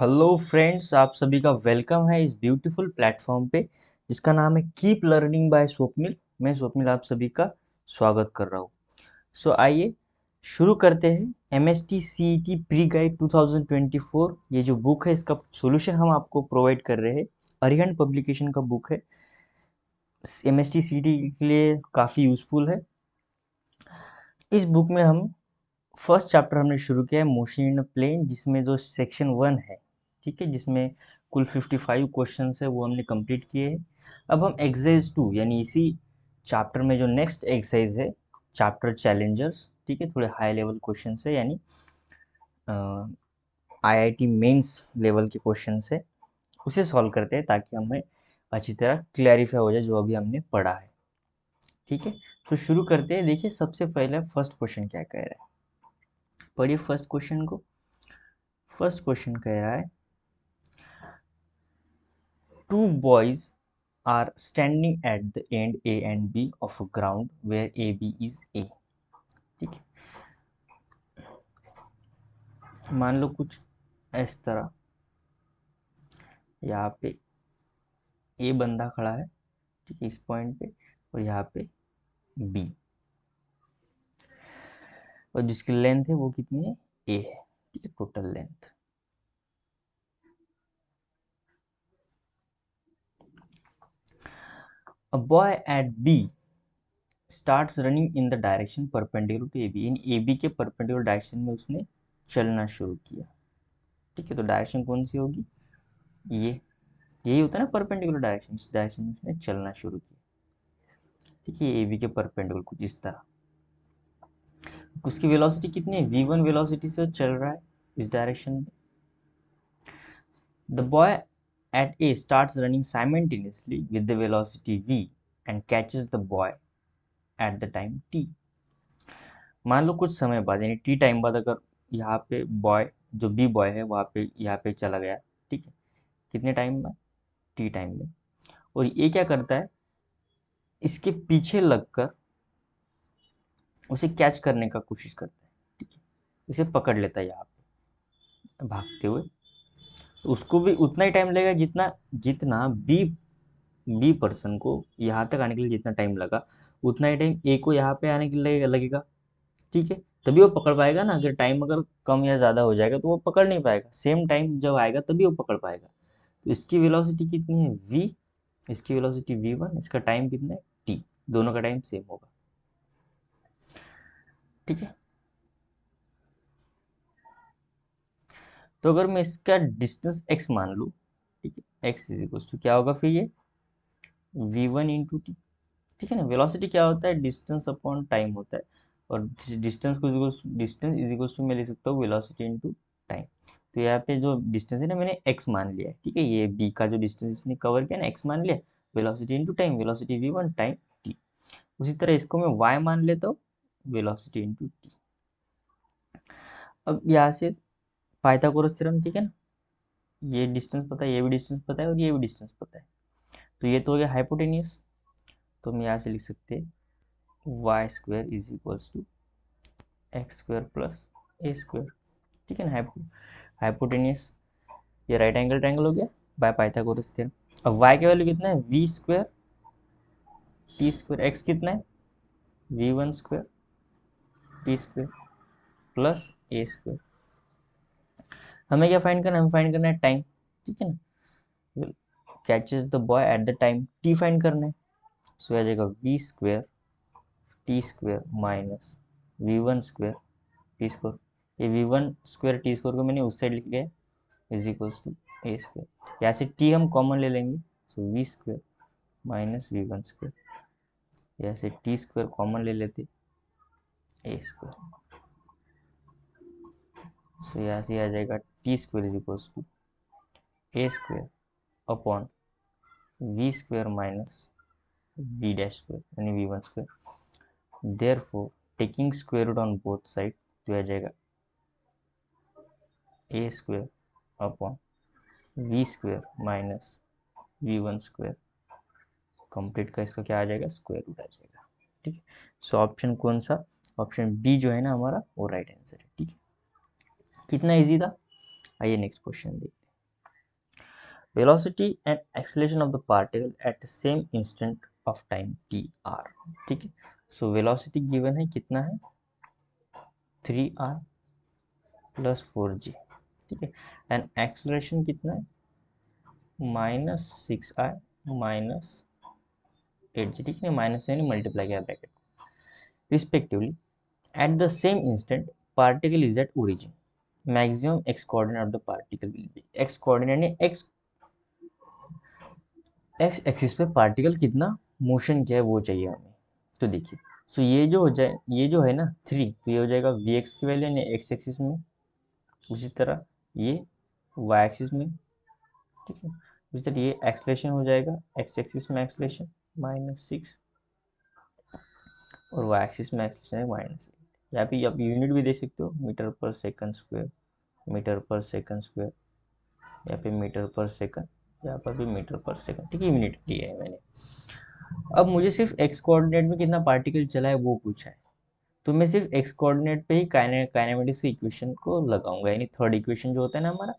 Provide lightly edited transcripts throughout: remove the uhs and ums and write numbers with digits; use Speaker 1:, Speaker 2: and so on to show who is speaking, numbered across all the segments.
Speaker 1: Hello friends, आप सभी का वेलकम है इस ब्यूटीफुल प्लेटफॉर्म पे जिसका नाम है कीप लर्निंग बाय स्वप्निल। मैं स्वप्निल आप सभी का स्वागत कर रहा हूँ। आइए शुरू करते हैं। M S T C E T pre guide 2024 ये जो बुक है इसका सॉल्यूशन हम आपको प्रोवाइड कर रहे हैं। अरिहंत पब्लिकेशन का बुक है। M S T C E T के लिए काफ़ी यूज़फुल है। इस बुक में हम फर्स्ट चैप्टर हमने शुरू किया है मोशन इन अ प्लेन, जिसमें जो सेक्शन 1 है, ठीक है, जिसमें कुल 55 क्वेश्चन है वो हमने कंप्लीट किए हैं। अब हम एक्सरसाइज 2 यानी इसी चैप्टर में जो नेक्स्ट एक्सरसाइज है चैप्टर चैलेंजर्स, ठीक है, थोड़े हाई लेवल क्वेश्चन है यानी आईआईटी मेंस लेवल के क्वेश्चन है, उसे सॉल्व करते हैं ताकि हमें अच्छी तरह क्लैरिफाई हो जाए जो अभी हमने पढ़ा है। ठीक है, तो शुरू करते हैं। देखिए सबसे पहले फर्स्ट क्वेश्चन क्या कह रहा है, पढ़िए फर्स्ट क्वेश्चन को। फर्स्ट क्वेश्चन कह रहा है two boys are standing at the end A and B of a ground where AB is A। ठीक है, मान लो कुछ इस तरह, यहाँ पे ए बंदा खड़ा है, ठीक है, इस पॉइंट पे, और यहाँ पे बी, और जिसकी लेंथ है वो कितनी है, ए है, ठीक है, total length. A boy at B starts running in the direction perpendicular to AB। In AB के परपेंडिकुलर डायरेक्शन में उसने चलना शुरू किया। ठीक है, तो डायरेक्शन कौन सी होगी, ये, यही होता है ना परपेंडिकुलर डायरेक्शन। इस डायरेक्शन में उसने चलना शुरू किया। ठीक है, ए बी के परपेंडिकुलर कुछ इस तरह। उसकी वेलोसिटी कितनी है, v1 वेलोसिटी से चल रहा है इस डायरेक्शन में। The boy eight A starts running simultaneously with the velocity v and catches the boy at the time t। मान लो कुछ समय बाद यानी t टाइम बाद अगर यहाँ पे बॉय, जो बी बॉय है वहाँ पे, यहाँ पे चला गया, ठीक है, कितने टाइम में, t टाइम में, और ये क्या करता है, इसके पीछे लगकर उसे कैच करने का कोशिश करता है। ठीक है, उसे पकड़ लेता है यहाँ पे भागते हुए। तो उसको भी उतना ही टाइम लगेगा जितना जितना बी पर्सन को यहाँ तक आने के लिए जितना टाइम लगा, उतना ही टाइम ए को यहाँ पे आने के लिए लगेगा। ठीक है, तभी वो पकड़ पाएगा ना। अगर टाइम अगर कम या ज़्यादा हो जाएगा तो वो पकड़ नहीं पाएगा। सेम टाइम जब आएगा तभी वो पकड़ पाएगा। तो इसकी वेलोसिटी कितनी है, v, इसकी वेलोसिटी v1, इसका टाइम कितना है, t। दोनों का टाइम सेम होगा। ठीक है, तो अगर मैं इसका डिस्टेंस x मान लूँ, ठीक है, x इज इक्वल टू क्या होगा फिर, ये v1 इंटू टी। ठीक है ना, वेलोसिटी क्या होता है, डिस्टेंस अपॉन टाइम होता है, और डिस्टेंस को डिस्टेंस इज इक्वल टू मैं लिख सकता हूँ वेलोसिटी इंटू टाइम। तो यहाँ पे जो डिस्टेंस है ना, मैंने x मान लिया है। ठीक है, ये b का जो डिस्टेंस इसने कवर किया ना, x मान लिया, velocity into time, velocity v1 time t। उसी तरह इसको मैं y मान लेता हूँ, वेलोसिटी इंटू t। अब यहाँ से पाइथागोरस थ्योरम, ठीक है ना, ये डिस्टेंस पता है, ये भी डिस्टेंस पता है, और ये भी डिस्टेंस पता है, तो ये तो हो गया हाइपोटेनियस। तो हम यहाँ से लिख सकते हैं Y square is equals to X square plus A square. ठीक है ना, हाइपोटेनियस, ये राइट एंगल ट्रायंगल हो गया बाय पाइथागोरस थ्योरम। अब वाई की वैल्यू कितना है, V square T square, X कितना है, V one square T square plus A square. हमें क्या फाइंड करना है, हमें फाइंड करना है टाइम। ठीक है ना, catches the boy at the time T find करना है। सो आ जाएगा V square T square minus V one square T square. ये V one square T square को मैंने उस साइड लिख लिया, is equals to A square. यहाँ से टी हम कॉमन ले लेंगे, so V square minus V one square. यहाँ से टी स्क्वायर कॉमन ले लेते, ए स्क्वायर। सो यहाँ से आ जाएगा T square is equals to A square upon V square minus V dash square यानी V one square. Therefore taking square root on both side, तो आ जाएगा A square upon V square minus V one square. Complete का इसका क्या आ जाएगा, square root आ जाएगा। ठीक है, सो ऑप्शन कौन सा, ऑप्शन बी जो है ना हमारा, वो राइट आंसर है। ठीक है, कितना इजी था। आइए नेक्स्ट क्वेश्चन देखते हैं। Velocity and acceleration of the particle at the same instant of time T R. ठीक है, सो वेलोसिटी गिवन है, कितना है 3r प्लस 4g। ठीक है, एंड एक्सेलरेशन कितना है -6r माइनस 8g। ठीक है, माइनस यानी मल्टीप्लाई किया bracket respectively. At the same instant particle is at origin, maximum x coordinate of the particle will be. X coordinate यानी एक्स एक्सिस पे पार्टिकल कितना मोशन किया है वो चाहिए हमें। तो देखिए, सो ये जो हो जाए, ये जो है ना 3, तो ये हो जाएगा वी एक्स की वैल्यू यानी एक्स एक्सिस में। उसी तरह ये वाई एक्सिस में। ठीक है, उसी तरह ये एक्सलेशन हो जाएगा एक्स एक्सिस में एक्सलेशन -6, और वाई एक्सिस में एक्सलेशन है -8। यहाँ पे आप यूनिट भी दे सकते हो, मीटर पर सेकंड स्क्वायर, मीटर पर सेकंड स्क्वायर, यहाँ पे मीटर पर सेकंड, यहाँ पर भी मीटर पर सेकंड। ठीक है, यूनिट लिया है मैंने। अब मुझे सिर्फ एक्स कोऑर्डिनेट में कितना पार्टिकल चला है वो पूछा है, तो मैं सिर्फ एक्स कोऑर्डिनेट पे ही काइनेमेटिक्स की इक्वेशन को लगाऊंगा, यानी थर्ड इक्वेशन जो होता है ना हमारा,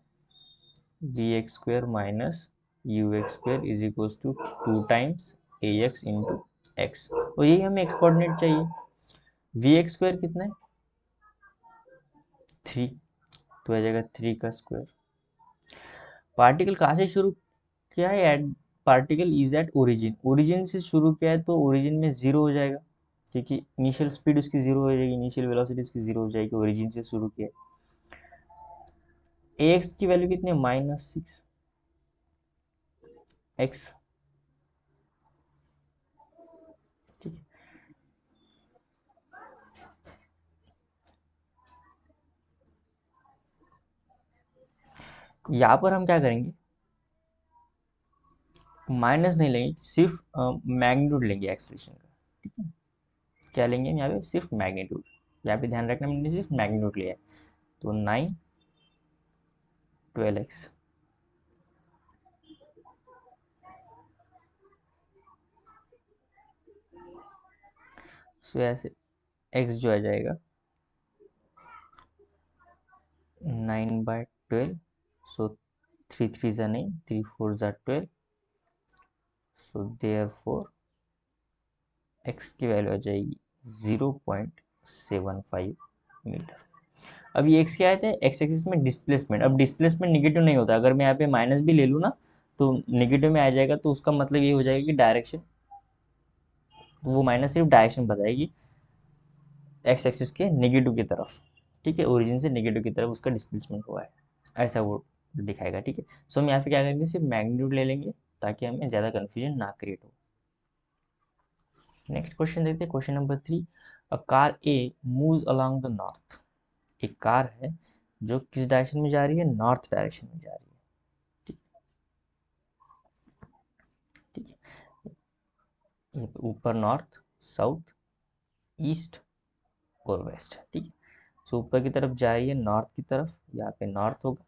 Speaker 1: v x square minus u x square is equals to 2 times a x into x, और यही हमें एक्स कोऑर्डिनेट चाहिए। वी एक्स स्क्वायर कितना है 3, तो आ जाएगा 3 का स्क्वायर। पार्टिकल कहाँ से शुरू किया है, at particle is at origin, origin से शुरू किया है तो ओरिजिन में जीरो हो जाएगा, क्योंकि इनिशियल स्पीड उसकी जीरो हो जाएगी, इनिशियल वेलोसिटी उसकी जीरो हो जाएगी, ओरिजिन से शुरू किया है। ए एक्स की वैल्यू कितनी है -6 एक्स। ठीक है, यहाँ पर हम क्या करेंगे, माइनस नहीं लेंगे, सिर्फ मैग्नीट्यूड लेंगे एक्सलेशन का। ठीक है, क्या लेंगे हम यहाँ पे, सिर्फ मैग्नीट्यूड। यहाँ पे ध्यान रखना मैंने सिर्फ मैग्नीट्यूड लिया है, तो 9 12x। सो ऐसे x जो आ जाएगा 9/12, सो 3 3 ज़ा 9, 3 4 ज़ा 12, सो देयरफॉर x की वैल्यू आ जाएगी 0.75 मीटर। अब ये x क्या आते हैं, x एक्सिस में डिस्प्लेसमेंट। अब डिस्प्लेसमेंट निगेटिव नहीं होता, अगर मैं यहाँ पे माइनस भी ले लूँ ना तो निगेटिव में आ जाएगा, तो उसका मतलब ये हो जाएगा कि डायरेक्शन, वो माइनस सिर्फ डायरेक्शन बताएगी एक्स एक्सिस के नेगेटिव की तरफ। ठीक है, ओरिजिन से नेगेटिव की तरफ उसका डिस्प्लेसमेंट हुआ है, ऐसा वो दिखाएगा। ठीक है, सो हम यहाँ पे क्या करेंगे, सिर्फ मैग्नीट्यूड ले लेंगे ताकि हमें ज़्यादा कन्फ्यूजन ना क्रिएट हो। नेक्स्ट क्वेश्चन देखते हैं, question number 3। A car A moves along the north, एक कार है जो किस डायरेक्शन में जा रही है, नॉर्थ डायरेक्शन में जा रही है। ठीक ठीक है, ये ऊपर नॉर्थ, साउथ, ईस्ट और वेस्ट। ठीक है, सो ऊपर की तरफ जा रही है, नॉर्थ की तरफ, यहाँ पे नॉर्थ होगा।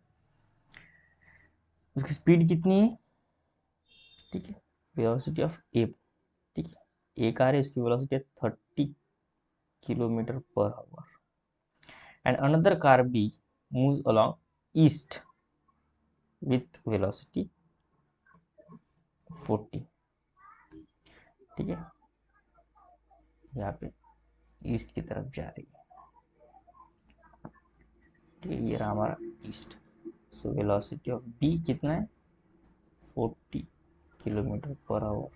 Speaker 1: उसकी स्पीड कितनी है, ठीक है, वेलोसिटी ऑफ ए। ठीक है, ए कार है, उसकी वेलोसिटी है 30 kilometre per hour, and another car B moves along east with velocity 40। ठीक है, यहाँ पे ईस्ट की तरफ जा रही है। ठीक है, ये रहा हमारा east. So velocity of B कितना है 40 kilometre per hour.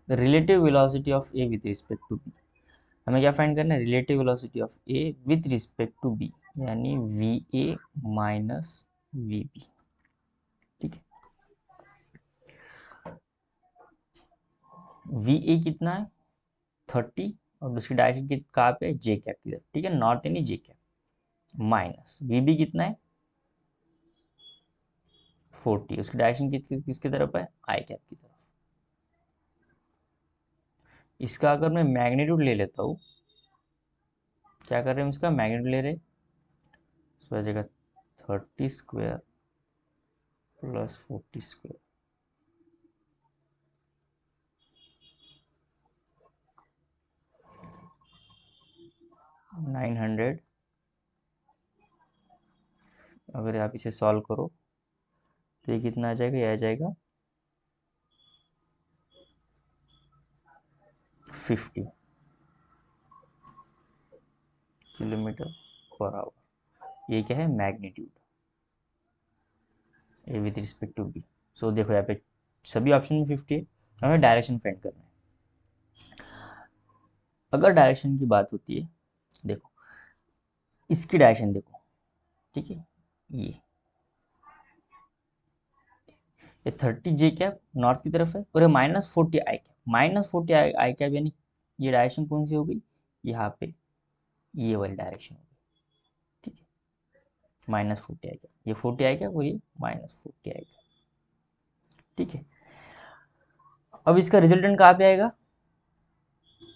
Speaker 1: The relative velocity of A with respect to B, हमें क्या फाइंड करना है, relative velocity of A with respect to B, यानी V A minus V B. ठीक है, V A कितना है 30, और उसकी डायरेक्शन की कहाँ पे, जे कैप की तरफ। ठीक है, नॉर्थ यानी जे कैप, माइनस वी बी कितना है 40, उसकी डायरेक्शन किसकी तरफ है, आई कैप की तरफ। इसका अगर मैं मैग्नीट्यूड ले लेता हूँ, क्या कर रहे हैं हम, इसका मैग्नीट्यूड ले रहे, सो आ जाएगा 30 स्क्वायर प्लस 40 स्क्वायर, 900। अगर आप इसे सॉल्व करो तो ये कितना आ जाएगा, ये आ जाएगा 50 किलोमीटर पर आवर। ये क्या है, magnitude, A with respect to B. So देखो यहाँ पे सभी ऑप्शन में 50 है, हमें डायरेक्शन फाइंड करना है। अगर डायरेक्शन की बात होती है, देखो इसकी डायरेक्शन देखो, ठीक है, ये 30 जे कैप नॉर्थ की तरफ है, और ये -40 आई कैप, -40 आई कैप यानी ये डायरेक्शन कौन सी हो गई, यहाँ पे ये वाली डायरेक्शन हो गई, ठीक है, -40 आई कैप, ये 40 आई कैप और ये -40 आई कैप, ठीक है। अब इसका रिजल्टेंट कहाँ पे आएगा,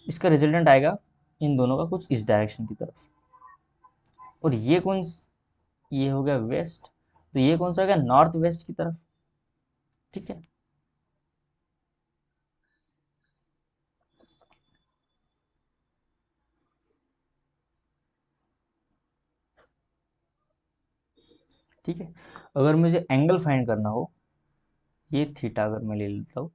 Speaker 1: इसका रिजल्टेंट आएगा इन दोनों का कुछ इस डायरेक्शन की तरफ, और ये हो गया वेस्ट, तो ये कौन सा हो गया, नॉर्थ वेस्ट की तरफ, ठीक है। ठीक है, अगर मुझे एंगल फाइंड करना हो, ये थीटा अगर मैं ले लेता हूँ,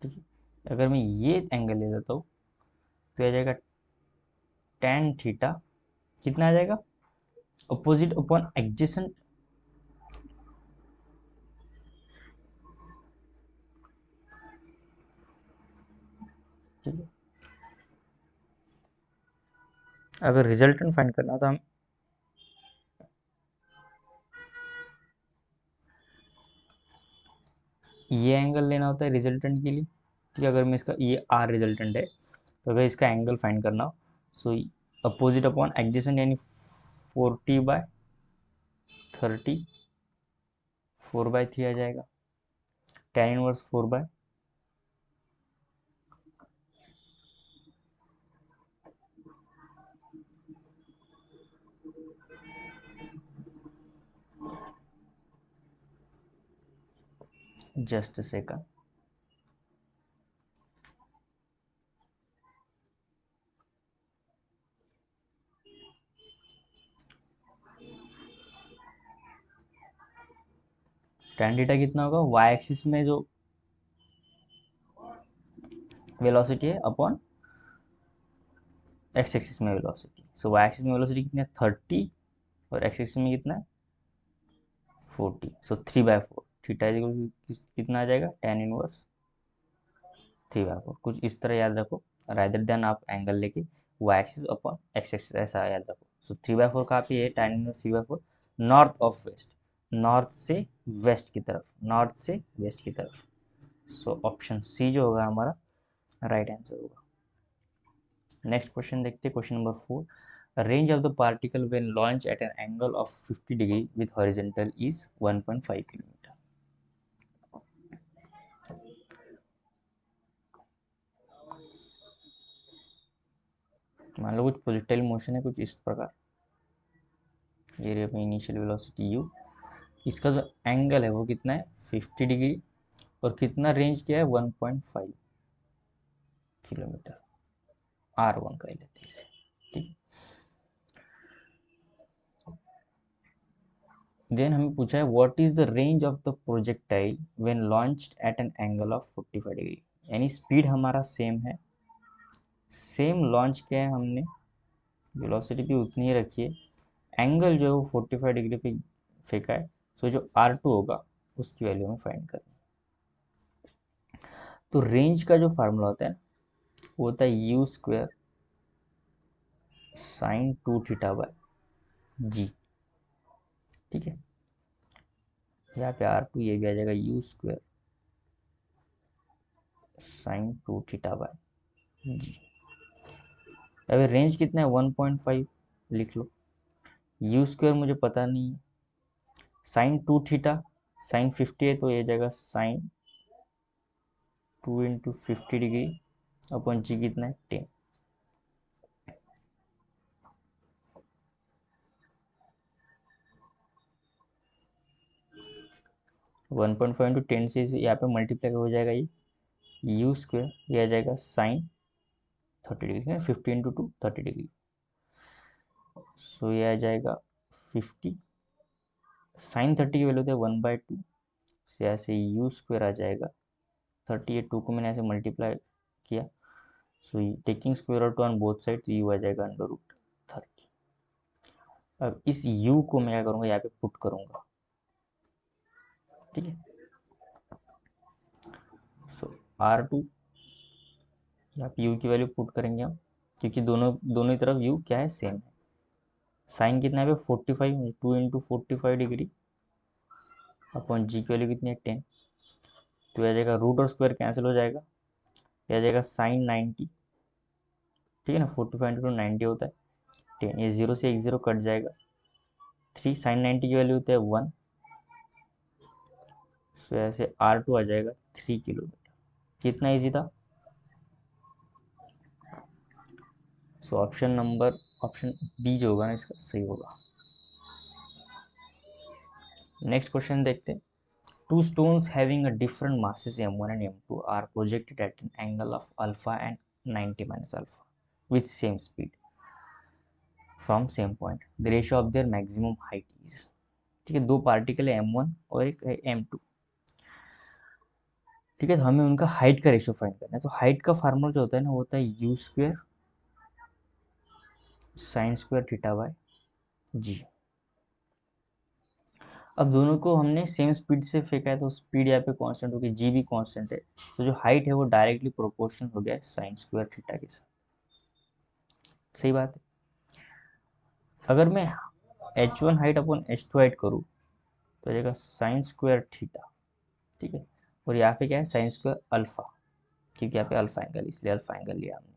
Speaker 1: ठीक है, अगर मैं ये एंगल ले लेता हूँ तो आ जाएगा tan थीटा, कितना आ जाएगा, अपोजिट अपॉन एडजेसेंट, ठीक है। अगर रिजल्टेंट फाइंड करना हो तो हम ये एंगल लेना होता है रिजल्टेंट के लिए, ठीक है। अगर मैं इसका ये आर रिजल्टेंट है, तो अगर इसका एंगल फाइंड करना हो, सो अपोजिट अपॉन एडजेसेंट यानी 40/30, 4/3 आ जाएगा, tan inverse 4 by, just second, tan theta कितना होगा, वाई एक्सिस में जो वेलोसिटी है अपॉन एक्स एक्सिस में वेलोसिटी, सो वाई एक्सिस में वेलोसिटी कितनी है 30, और एक्स एक्सिस में कितना है 40, सो 3/4, थीटा कितना आ जाएगा, tan इनवर्स 3/4, कुछ इस तरह याद रखो, रादर देन आप एंगल लेके y axis upon x axis ऐसा याद रखो। सो 3/4 कहाँ पे है, tan inverse 3/4 north of west, north से वेस्ट की तरफ, नॉर्थ से वेस्ट की तरफ, सो ऑप्शन सी जो होगा हमारा राइट आंसर होगा। नेक्स्ट क्वेश्चन देखते हैं, question number 4, range of the particle when launch eight an angle of 50 degree with horizontal is 1.5 kilometre. मान लो कुछ प्रोजेक्टाइल मोशन है कुछ इस प्रकार, ये रही अपनी इनिशियल वेलोसिटी u, इसका जो एंगल है वो कितना है 50 डिग्री, और कितना रेंज किया है 1.5 किलोमीटर, R1 कह लेते हैं इसे, ठीक। देन हमें पूछा है what is the range of the projectile when launched at an angle of 45 degree, यानी स्पीड हमारा सेम है, सेम लॉन्च किया है हमने, वेलोसिटी भी उतनी ही रखी है, एंगल जो है वो 45 डिग्री पे फेंका है, सो जो R2 होगा उसकी वैल्यू हमें फाइंड करनी है। तो रेंज का जो फार्मूला होता है वो होता है u² sin 2θ/g, ठीक है। यहाँ पे R2 ये भी आ जाएगा u² sin 2θ/g। अभी रेंज कितना है 1.5 लिख लो, u² मुझे पता नहीं है, sin 2θ, sin 50 है तो ये जाएगा sin 2 × 50 डिग्री अपॉन जी कितना है 10, 1.5 × 10 से यहाँ पे मल्टीप्लाई हो जाएगा, ये u², ये आ जाएगा साइन 30 डिग्री, 50 इंटू 2 30 डिग्री। सो ये आ जाएगा 50, साइन 30 की वैल्यू थे 1/2, से ऐसे यू स्क्वायर आ जाएगा 30, ये 2 को मैंने ऐसे मल्टीप्लाई किया, so taking square root on both side, तो यू आ जाएगा √30। अब इस u को मैं क्या करूँगा, यहाँ पे पुट करूँगा, ठीक है। सो R2, यहाँ पे u की वैल्यू पुट करेंगे हम, क्योंकि दोनों ही तरफ u क्या है, सेम है। साइन कितना है 45, 2 इंटू 45 डिग्री अपॉन जी की वैल्यू कितनी है 10, तो आ जाएगा रूट और स्क्वायर कैंसिल हो जाएगा, यह आ जाएगा साइन 90, ठीक है ना, 45 इंटू 90 होता है 10, ये 0 से 1 0 कट जाएगा, 3 साइन 90 की वैल्यू होता है 1, सो ऐसे R2 आ जाएगा 3 किलोमीटर। कितना ईजी था। सो ऑप्शन बी जो होगा ना इसका सही होगा। नेक्स्ट क्वेश्चन देखते हैं। Two stones having a different masses m1 and m2 are projected at an angle of alpha and 90 minus alpha with same speed from same point. The ratio of their maximum height is, ठीक है, दो particle है m1 और एक है m2, ठीक है, तो हमें उनका हाइट का रेशियो फाइंड करना है। तो हाइट का फार्मूला जो होता है ना, वो होता है U square sine square theta by G. अब दोनों को हमने सेम स्पीड से फेंका है, तो स्पीड यहाँ पे कांस्टेंट होगी, जी भी कांस्टेंट है, तो जो हाइट है वो डायरेक्टली प्रोपोर्शनल हो गया है साइन स्क्वायर थीटा के साथ। सही बात है। अगर मैं h1 height upon h2 height करूँ तो जाएगा साइन स्क्वायर थीटा, ठीक है, और यहाँ पे क्या है साइन स्क्वायर अल्फा, क्योंकि यहाँ पे अल्फा एंगल, इसलिए अल्फा एंगल लिया हमने,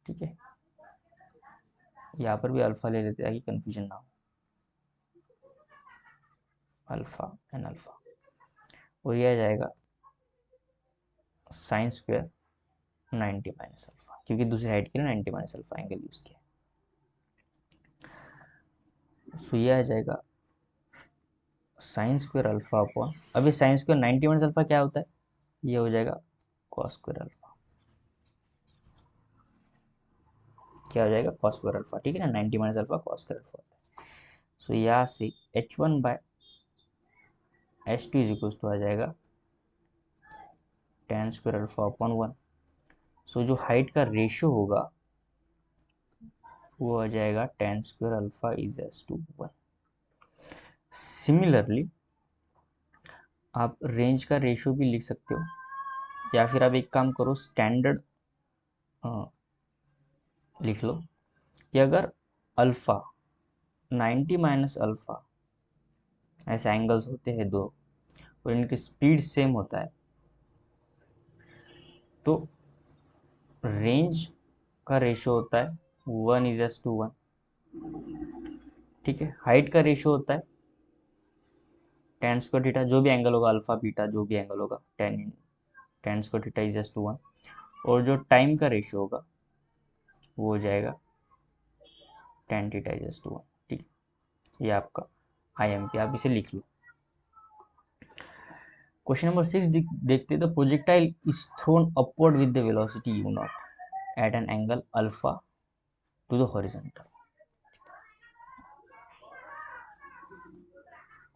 Speaker 1: ठीक है। यहाँ पर भी अल्फा ले लेते हैं ताकि कंफ्यूजन ना हो, अल्फा एंड अल्फा, और ये आ जाएगा साइन स्क्वायर 90 माइनस अल्फा, क्योंकि दूसरी हाइट के लिए 90 माइनस अल्फा एंगल यूज किया। सो ये आ जाएगा साइन स्क्वायर अल्फा अपॉन, अब ये साइन स्क्वायर 90 माइनस अल्फा क्या होता है, ये हो जाएगा कॉस स्क्वायर अल्फा, क्या हो जाएगा कॉस स्क्वायर अल्फा, ठीक है ना, 90 minus alpha cos square alpha होता है। सो यहाँ से h1 by h2 is equal to आ जाएगा tan square alpha upon 1। So जो हाइट का रेशियो होगा वो आ जाएगा tan square alpha is as to 1। Similarly आप रेंज का रेशियो भी लिख सकते हो, या फिर आप एक काम करो, स्टैंडर्ड लिख लो कि अगर अल्फा 90 माइनस अल्फा ऐसे एंगल्स होते हैं दो और इनकी स्पीड सेम होता है, तो रेंज का रेशियो होता है 1:1, ठीक है। हाइट का रेशियो होता है tan स्क्वायर थीटा, जो भी एंगल होगा अल्फा बीटा जो भी एंगल होगा, tan square theta is to 1, और जो टाइम का रेशियो होगा वो हो जाएगा tan थीटा इज टू 1, ठीक। ये आपका IMP, आप इसे लिख लो। क्वेश्चन नंबर 6 देखते हैं। The projectile is throne upward with the velocity u not at an angle alpha two the horizontal.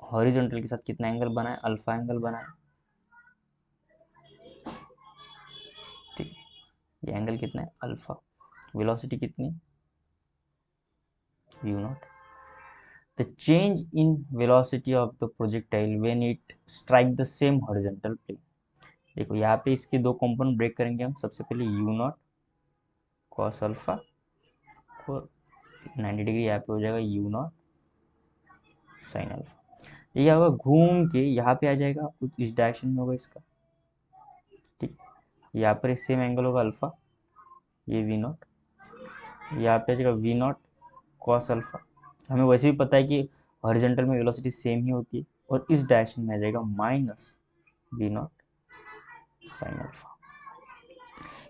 Speaker 1: Horizontal के साथ कितना एंगल बना है, अल्फा एंगल बना है, ठीक है। ये एंगल कितना है अल्फा, वेलोसिटी कितनी u not. The change in velocity of the projectile when it strike the same horizontal plane। देखो यहाँ पे इसके दो कंपोनेंट ब्रेक करेंगे हम, सबसे पहले u नॉट कॉस अल्फा और 90 डिग्री यहाँ पे हो जाएगा u नॉट साइन अल्फा। ये क्या होगा, घूम के यहाँ पे आ जाएगा, कुछ इस डायरेक्शन में होगा इसका, ठीक। यहाँ पर सेम एंगल होगा अल्फा, ये v नॉट, यहाँ पे आ जाएगा v नॉट कॉस अल्फा। हमें वैसे भी पता है कि हॉरिजॉन्टल में वेलोसिटी सेम ही होती है, और इस डायरेक्शन में आ जाएगा minus v not sine alpha.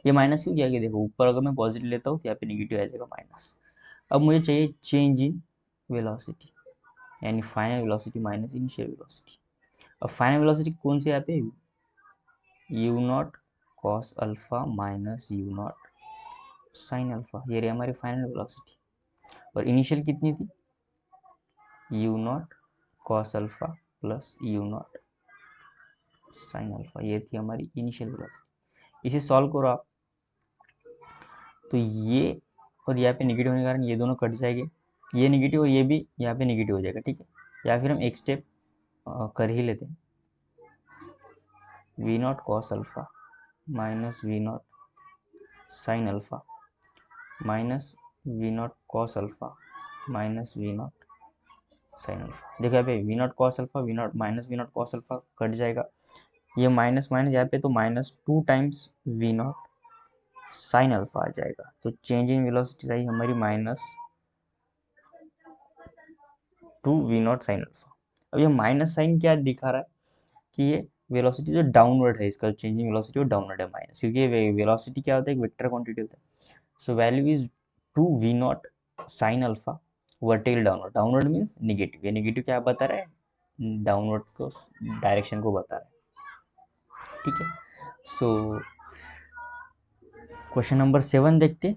Speaker 1: ये माइनस क्यों किया, देखो ऊपर अगर मैं पॉजिटिव लेता हूँ तो यहाँ पे नेगेटिव आ जाएगा माइनस। अब मुझे चाहिए चेंज इन वेलोसिटी, यानी final velocity minus initial velocity. अब फाइनल वेलोसिटी कौन सी यहाँ पे, u not cos alpha minus u not sine alpha, ये रही हमारी फाइनल वेलोसिटी। और इनिशियल कितनी थी, you not cos alpha plus you not sine alpha, ये थी हमारी इनिशियल वेलोसिटी। इसे सॉल्व करो आप, तो ये और यहाँ पे नेगेटिव होने के कारण ये दोनों कट जाएंगे, ये नेगेटिव और ये भी यहाँ पे नेगेटिव हो जाएगा, ठीक है। या फिर हम एक स्टेप कर ही लेते हैं, V naught cos alpha minus V naught sine alpha minus V naught cos alpha minus V naught sine alpha. देखो यहाँ पे V naught cos alpha V naught minus V naught cos alpha cut जाएगा, ये minus minus यहाँ पे तो minus 2 times V naught sine alpha आ जाएगा। तो चेंज इन वेलोसिटी रही हमारी minus 2 we naught sine alpha. अब ये माइनस साइन क्या दिखा रहा है कि ये वेलोसिटी जो डाउनवर्ड है, इसका चेंजिंग वेलोसिटी वो डाउनवर्ड है माइनस, क्योंकि ये वेलोसिटी क्या होता है, एक वेक्टर क्वांटिटी होता है। So value is 2 we naught sine alpha vertical downward, downward means negative, ये निगेटिव क्या बता रहा है, डाउनवर्ड को डायरेक्शन को बता रहा है, ठीक है। सो क्वेश्चन नंबर 7 देखते हैं।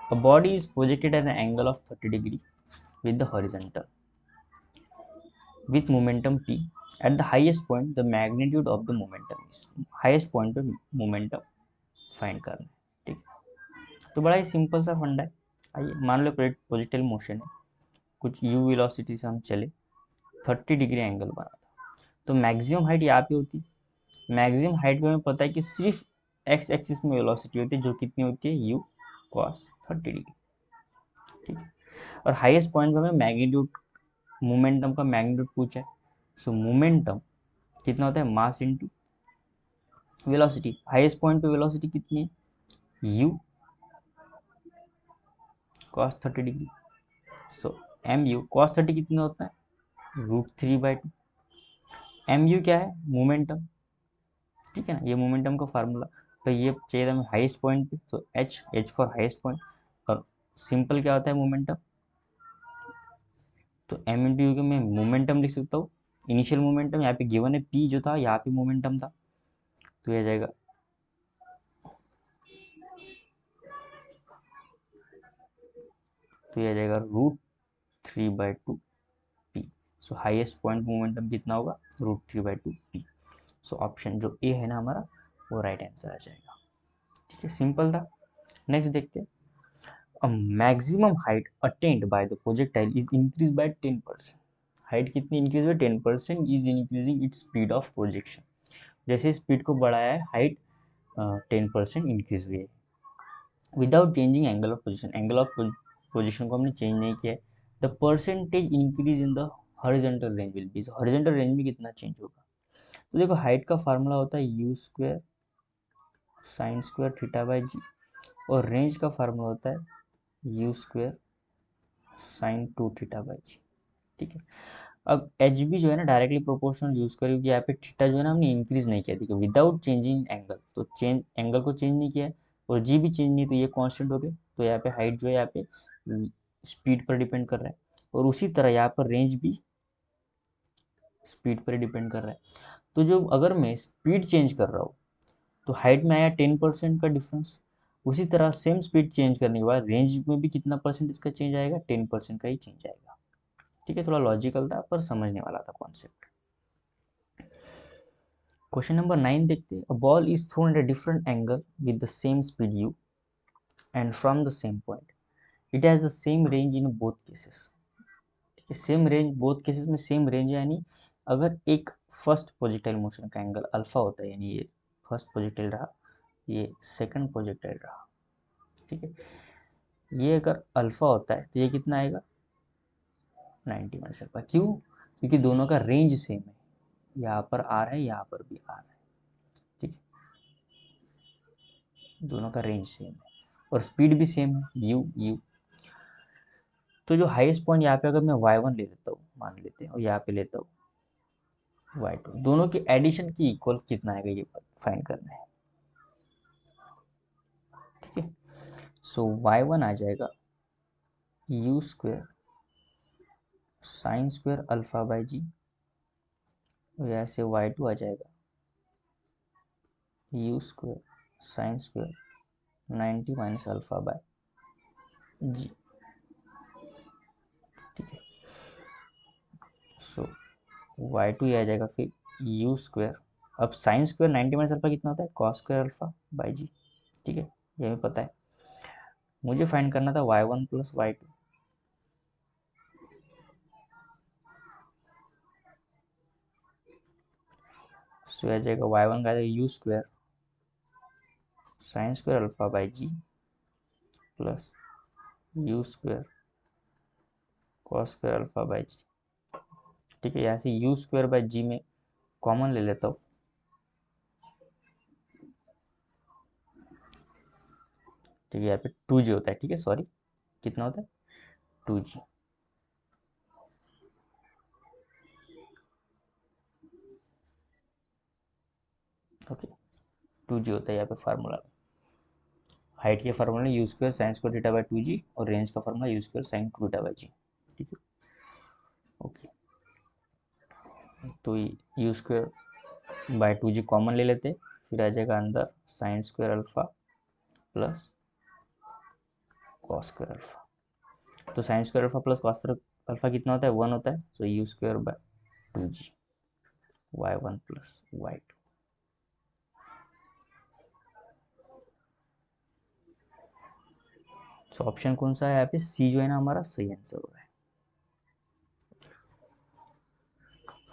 Speaker 1: A body is projected at an angle of 30 degree with the horizontal with momentum p. At the highest point, the magnitude of the momentum is, highest point पे momentum find करना है, ठीक है। तो बड़ा ही simple सा फंडा है। आइए मान लो प्रोजेक्टाइल मोशन है, कुछ u वेलोसिटी से हम चले, 30 डिग्री एंगल बना था, तो मैक्सिमम हाइट यहाँ पे होती है। मैक्सिमम हाइट पे हमें पता है कि सिर्फ एक्स एक्सिस में वेलोसिटी होती है, जो कितनी होती है, u cos 30 डिग्री, ठीक है। और हाईएस्ट पॉइंट पे हमें मैग्नीट्यूड, मोमेंटम का मैग्नीट्यूड पूछा है। सो मोमेंटम कितना होता है, mass into velocity. Highest point पे वेलोसिटी कितनी है, u cos 30 degree. So m u cos 30 कितना होता है, √3/2। एम यू क्या है, मोमेंटम, ठीक है ना, ये मोमेंटम का फार्मूला। तो ये चाहिए हमें हाईएस्ट पॉइंट पे, तो एच फॉर हाईएस्ट पॉइंट। और सिंपल क्या होता है मोमेंटम, तो एम इंटू यू के मैं मोमेंटम लिख सकता हूँ, इनिशियल मोमेंटम यहाँ पे गिवन है, पी जो था यहाँ पे मोमेंटम था, तो ये आ जाएगा √3/2 पी। सो हाईएस्ट पॉइंट मोमेंटम कितना होगा, √3/2 पी। सो ऑप्शन जो ए है ना हमारा, वो राइट आंसर आ जाएगा, ठीक है, सिंपल था। नेक्स्ट देखते हैं। A maximum height attained by the projectile is increased by 10%. Height कितनी इंक्रीज हुई, 10% is increasing its speed of projection. जैसे स्पीड को बढ़ाया है, हाइट 10% इंक्रीज हुई है, without changing angle of position. Angle of position को हमने चेंज नहीं किया है। The percentage increase in the horizontal range will be, horizontal range में कितना चेंज होगा। तो देखो हाइट का फार्मूला होता है U square sine square theta by G, और रेंज का फार्मूला होता है U square sine 2 theta by G, ठीक है। अब एच बी जो है ना डायरेक्टली प्रोपोर्शनल यूज करें, क्योंकि यहाँ पे थीटा जो है ना हमने इंक्रीज नहीं किया, देखिए विदाउट चेंजिंग एंगल, तो चेंज एंगल को चेंज नहीं किया है, और जी भी चेंज नहीं, तो ये कांस्टेंट हो गए। तो यहाँ पे हाइट जो है यहाँ पे स्पीड पर डिपेंड कर रहा है, और उसी तरह यहाँ पर रेंज भी स्पीड पर डिपेंड कर रहा है। तो जो अगर मैं स्पीड चेंज कर रहा हूँ, तो हाइट में आया 10% का डिफरेंस, उसी तरह सेम स्पीड चेंज करने के बाद रेंज में भी कितना परसेंट इसका चेंज आएगा, 10% का ही चेंज आएगा, ठीक है। थोड़ा लॉजिकल था पर समझने वाला था कॉन्सेप्ट। क्वेश्चन नंबर 9 देखते हैं। A ball is throne at a different angle with the same speed u and from the same point, it has the same range in both cases, ठीक है। सेम रेंज बोथ केसेस में same range है, यानी अगर एक first projectile motion का angle alpha होता है, यानी ये फर्स्ट प्रोजेक्टाइल रहा, ये सेकंड प्रोजेक्टाइल रहा, ठीक है। ये अगर अल्फा होता है तो ये कितना आएगा, 90 माइनस अल्फा। क्यों, क्योंकि दोनों का रेंज सेम है, यहाँ पर आर है, यहाँ पर भी आर है, ठीक है, दोनों का रेंज सेम है और स्पीड भी सेम है, यू यू। तो जो हाईएस्ट पॉइंट यहाँ पे अगर मैं y1 ले लेता हूँ, मान लेते हैं, और यहाँ पे लेता हूँ y2, दोनों के एडिशन की इक्वल कितना आएगा ये फाइंड करना है, ठीक है। सो y1 आ जाएगा U square sine square alpha by G, और यहाँ से y2 आ जाएगा U square sine square 90 minus alpha by G, ठीक है। सो y2 ये आ जाएगा फिर यू स्क्वायर, अब साइन स्क्वायर 90 माइनस अल्फा कितना होता है, cos square alpha by G, ठीक है, ये हमें पता है। मुझे फाइंड करना था y1 प्लस y2, सो आ जाएगा y1 का आ जाएगा U square sine square alpha by G plus U square cos square alpha by G, ठीक है। यहाँ से यू स्क्वायर बाई जी में कॉमन ले लेता हूँ, ठीक है, यहाँ पे 2g होता है, ठीक है, सॉरी कितना होता है 2g, ओके 2g होता है यहाँ पे फार्मूला में। हाइट के formula U square sine square theta by 2g और रेंज का formula U square sine theta by G, ठीक है, ओके। तो U square by 2g common ले लेते, फिर आ जाएगा अंदर sine square alpha plus cos square alpha, तो sine square alpha plus cos square alpha कितना होता है 1 होता है, तो U square by 2g y1 plus y2, so option कौन सा है यहाँ पे, सी जो है ना हमारा सही आंसर हो रहा है।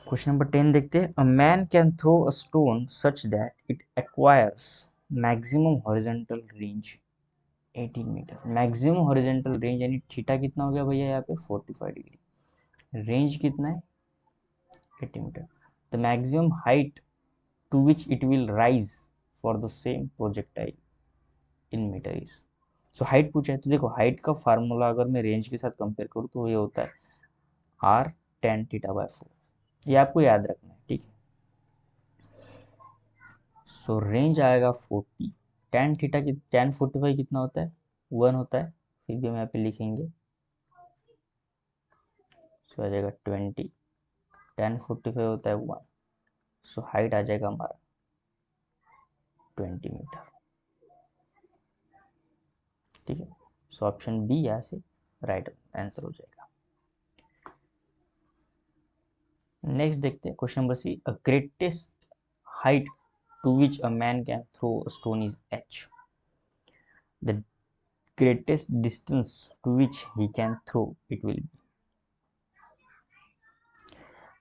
Speaker 1: क्वेश्चन नंबर 10 देखते हैं, a man can throw a stone such that it acquires maximum horizontal range 18 metre, maximum horizontal range यानी थीटा कितना हो गया भैया यहाँ पे 45 डिग्री, रेंज कितना है 80 metre, the maximum height to which it will rise for the same projectile in metre is, so height पूछा है, तो देखो हाइट का फार्मूला अगर मैं रेंज के साथ कंपेयर करूँ तो ये होता है आर टेन थीटा बाय 4, ये आपको याद रखना है, ठीक है। सो रेंज आएगा 40, टेन थीटा की टेन 45 कितना होता है 1 होता है, फिर भी हम यहाँ पे लिखेंगे, सो आ जाएगा 20, टेन 45 होता है 1, सो हाइट आ जाएगा हमारा 20 मीटर, ठीक है। सो ऑप्शन बी यहाँ से राइट आंसर हो जाएगा। नेक्स्ट देखते हैं question number C, a greatest height to which a man can throw a stone is h, the greatest distance to which he can throw it will be,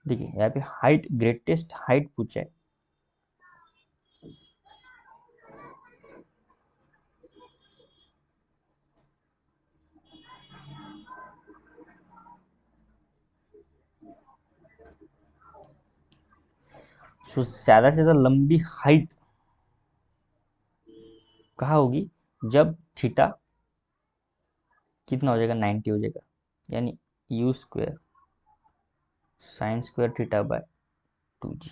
Speaker 1: देखिए यहाँ पे height greatest height पूछा है, सो ज्यादा से ज्यादा लंबी हाइट कहाँ होगी, जब थीटा कितना हो जाएगा 90 हो जाएगा, यानी you square sine square theta bye 2g,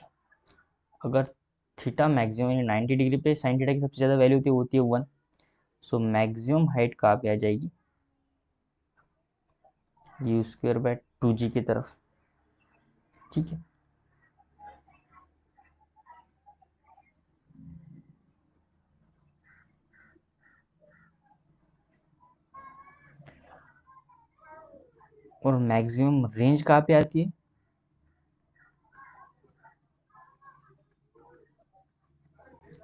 Speaker 1: अगर थीटा मैक्सिमम यानी 90 डिग्री पे साइन थीटा की सबसे ज़्यादा वैल्यू होती है 1, सो मैक्सिमम हाइट कहाँ पे आ जाएगी यू स्क्वायर बाय 2g की तरफ, ठीक है। और मैक्सिमम रेंज कहाँ पे आती है,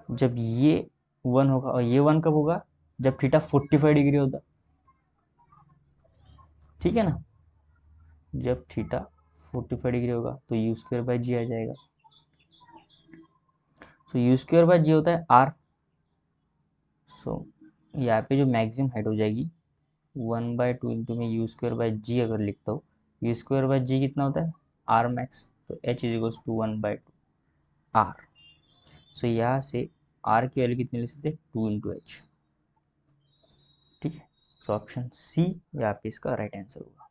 Speaker 1: जब ये 1 होगा, और ये 1 कब होगा जब थीटा 45 डिग्री होता, ठीक है ना, जब थीटा 45 डिग्री होगा तो यू स्क्वायर बाय जी आ जाएगा, सो यू स्क्वायर बाय जी होता है आर, सो यहाँ पे जो मैक्सिमम हाइट हो जाएगी 1/2 इंटू में यू स्क्वायर बाय जी अगर लिखता हूँ, यू स्क्वायर बाय जी कितना होता है आर मैक्स, तो H is equals to 1/2 R, so यहाँ से आर की वैल्यू कितनी ले सकते हैं 2 इंटू एच, ठीक है। सो ऑप्शन सी यहाँ पे इसका राइट आंसर होगा।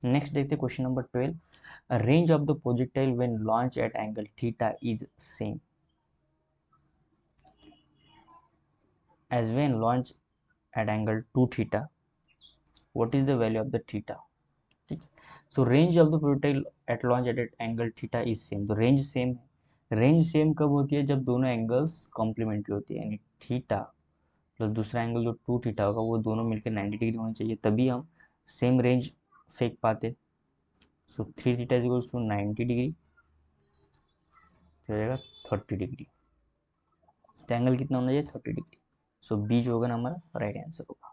Speaker 1: नेक्स्ट देखते हैं question number 12, range of the projectile when launch eight angle theta is same as when launch at angle 2 theta, what is the value of the theta, ठीक है। सो range of the projectile eight launch eight angle theta is same, तो range same है, range same कब होती है जब दोनों angles complementary होती है, यानी थीटा प्लस दूसरा एंगल जो 2 थीटा होगा वो दोनों मिलकर 90 डिग्री होना चाहिए, तभी हम सेम रेंज फेंक पाते। सो 3 थीटा इक्वल्स टू 90 डिग्री, तो हो जाएगा 30 डिग्री। तो एंगल कितना होना चाहिए 30 डिग्री। सो बी जो होगा ना हमारा राइट आंसर होगा।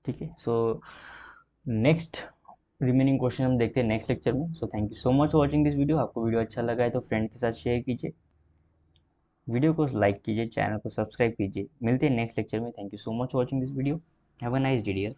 Speaker 1: ठीक है, सो नेक्स्ट रिमेनिंग क्वेश्चन हम देखते हैं नेक्स्ट लेक्चर में। So thank you so much for watching this video. आपको वीडियो अच्छा लगा है तो फ्रेंड के साथ शेयर कीजिए, वीडियो को लाइक कीजिए, चैनल को सब्सक्राइब कीजिए। मिलते हैं नेक्स्ट लेक्चर में। Thank you so much for watching this video. Have a nice day dear.